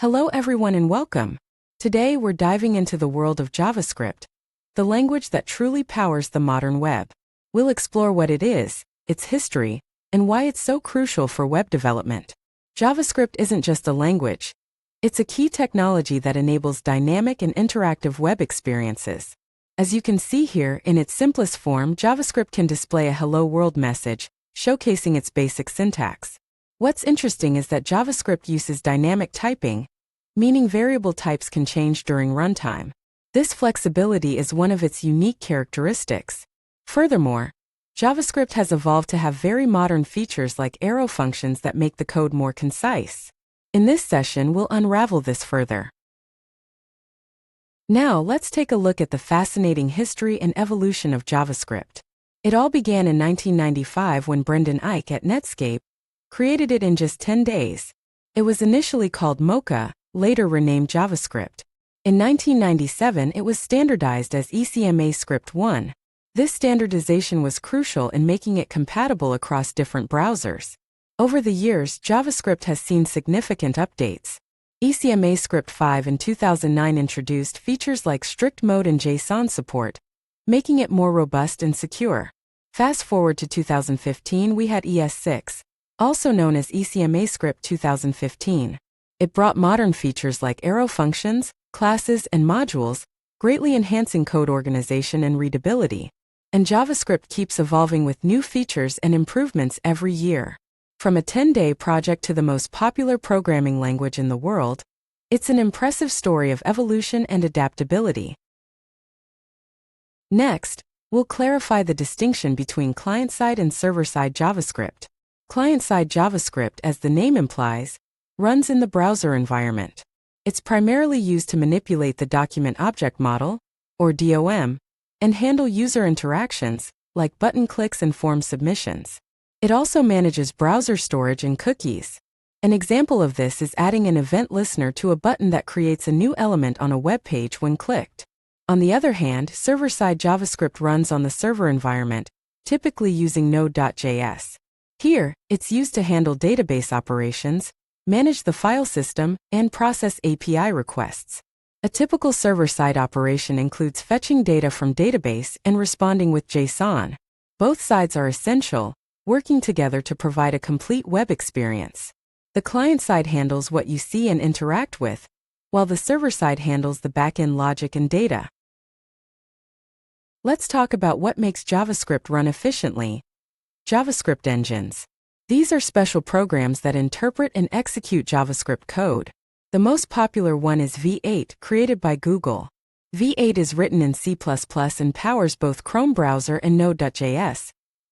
Hello everyone and welcome. Today we're diving into the world of JavaScript, the language that truly powers the modern web. We'll explore what it is, its history, and why it's so crucial for web development. JavaScript isn't just a language. It's a key technology that enables dynamic and interactive web experiences. As you can see here, in its simplest form, JavaScript can display a hello world message, showcasing its basic syntax. What's interesting is that JavaScript uses dynamic typing, meaning variable types can change during runtime. This flexibility is one of its unique characteristics. Furthermore, JavaScript has evolved to have very modern features like arrow functions that make the code more concise. In this session, we'll unravel this further. Now, let's take a look at the fascinating history and evolution of JavaScript. It all began in 1995 when Brendan Eich at Netscape created it in just 10 days. It was initially called Mocha, later renamed JavaScript. In 1997, it was standardized as ECMAScript 1. This standardization was crucial in making it compatible across different browsers. Over the years, JavaScript has seen significant updates. ECMAScript 5 in 2009 introduced features like strict mode and JSON support, making it more robust and secure. Fast forward to 2015, we had ES6, also known as ECMAScript 2015. It brought modern features like arrow functions, classes, and modules, greatly enhancing code organization and readability. And JavaScript keeps evolving with new features and improvements every year. From a 10-day project to the most popular programming language in the world, it's an impressive story of evolution and adaptability. Next, we'll clarify the distinction between client-side and server-side JavaScript. Client-side JavaScript, as the name implies, runs in the browser environment. It's primarily used to manipulate the document object model, or DOM, and handle user interactions, like button clicks and form submissions. It also manages browser storage and cookies. An example of this is adding an event listener to a button that creates a new element on a web page when clicked. On the other hand, server-side JavaScript runs on the server environment, typically using Node.js. Here, it's used to handle database operations, manage the file system, and process API requests. A typical server-side operation includes fetching data from database and responding with JSON. Both sides are essential, working together to provide a complete web experience. The client side handles what you see and interact with, while the server side handles the backend logic and data. Let's talk about what makes JavaScript run efficiently. JavaScript Engines. These are special programs that interpret and execute JavaScript code. The most popular one is V8, created by Google. V8 is written in C++ and powers both Chrome browser and Node.js,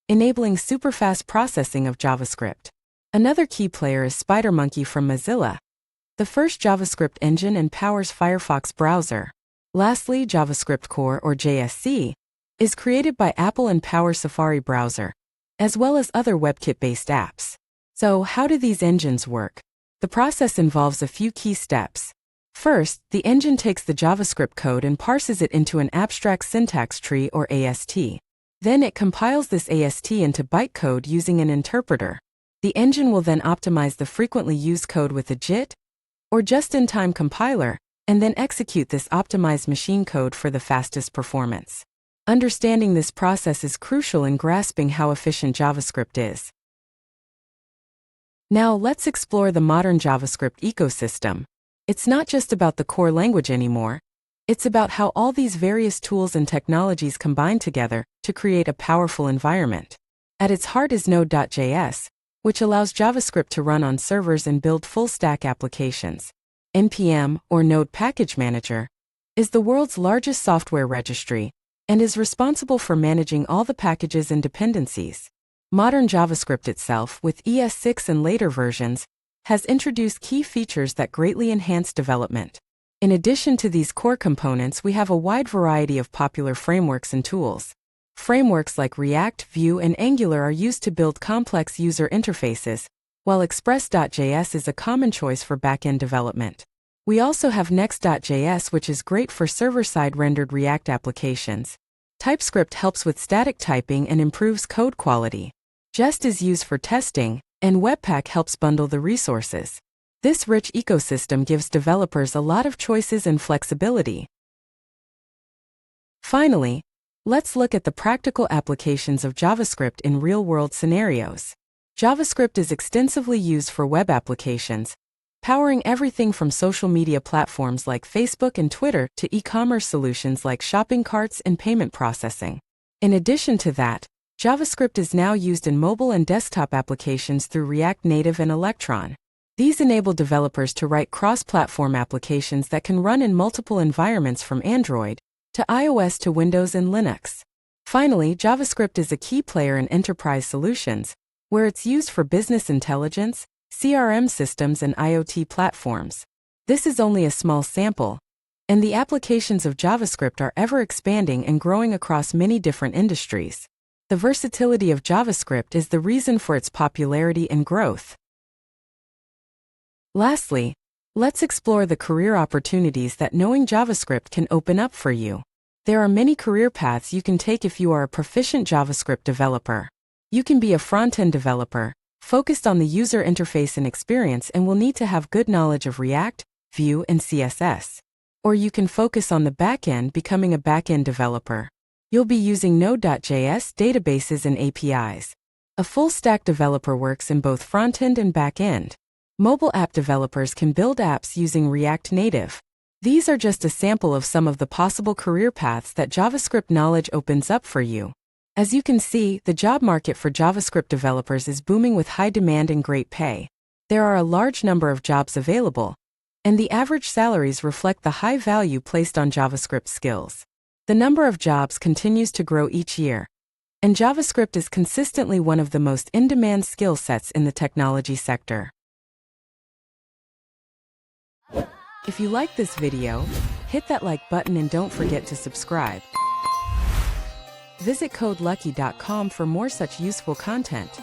enabling super-fast processing of JavaScript. Another key player is SpiderMonkey from Mozilla, the first JavaScript engine and powers Firefox browser. Lastly, JavaScriptCore, or JSC, is created by Apple and powers Safari browser, as well as other WebKit-based apps. So, how do these engines work? The process involves a few key steps. First, the engine takes the JavaScript code and parses it into an abstract syntax tree, or AST. Then it compiles this AST into bytecode using an interpreter. The engine will then optimize the frequently used code with a JIT, or just-in-time compiler, and then execute this optimized machine code for the fastest performance. Understanding this process is crucial in grasping how efficient JavaScript is. Now let's explore the modern JavaScript ecosystem. It's not just about the core language anymore. It's about how all these various tools and technologies combine together to create a powerful environment. At its heart is Node.js, which allows JavaScript to run on servers and build full-stack applications. NPM, or Node Package Manager, is the world's largest software registry and is responsible for managing all the packages and dependencies. Modern JavaScript itself, with ES6 and later versions, has introduced key features that greatly enhance development. In addition to these core components, we have a wide variety of popular frameworks and tools. Frameworks like React, Vue, and Angular are used to build complex user interfaces, while Express.js is a common choice for backend development. We also have Next.js, which is great for server-side rendered React applications. TypeScript helps with static typing and improves code quality. Jest is used for testing, and Webpack helps bundle the resources. This rich ecosystem gives developers a lot of choices and flexibility. Finally, let's look at the practical applications of JavaScript in real-world scenarios. JavaScript is extensively used for web applications, powering everything from social media platforms like Facebook and Twitter to e-commerce solutions like shopping carts and payment processing. In addition to that, JavaScript is now used in mobile and desktop applications through React Native and Electron. These enable developers to write cross-platform applications that can run in multiple environments from Android to iOS to Windows and Linux. Finally, JavaScript is a key player in enterprise solutions, where it's used for business intelligence, CRM systems, and IoT platforms. This is only a small sample, and the applications of JavaScript are ever expanding and growing across many different industries. The versatility of JavaScript is the reason for its popularity and growth. Lastly, let's explore the career opportunities that knowing JavaScript can open up for you. There are many career paths you can take if you are a proficient JavaScript developer. You can be a front-end developer, focused on the user interface and experience, and will need to have good knowledge of React, Vue, and CSS. Or you can focus on the back-end, becoming a back-end developer. You'll be using Node.js databases and APIs. A full-stack developer works in both front-end and back-end. Mobile app developers can build apps using React Native. These are just a sample of some of the possible career paths that JavaScript knowledge opens up for you. As you can see, the job market for JavaScript developers is booming with high demand and great pay. There are a large number of jobs available, and the average salaries reflect the high value placed on JavaScript skills. The number of jobs continues to grow each year, and JavaScript is consistently one of the most in-demand skill sets in the technology sector. If you like this video, hit that like button and don't forget to subscribe. Visit codelucky.com for more such useful content.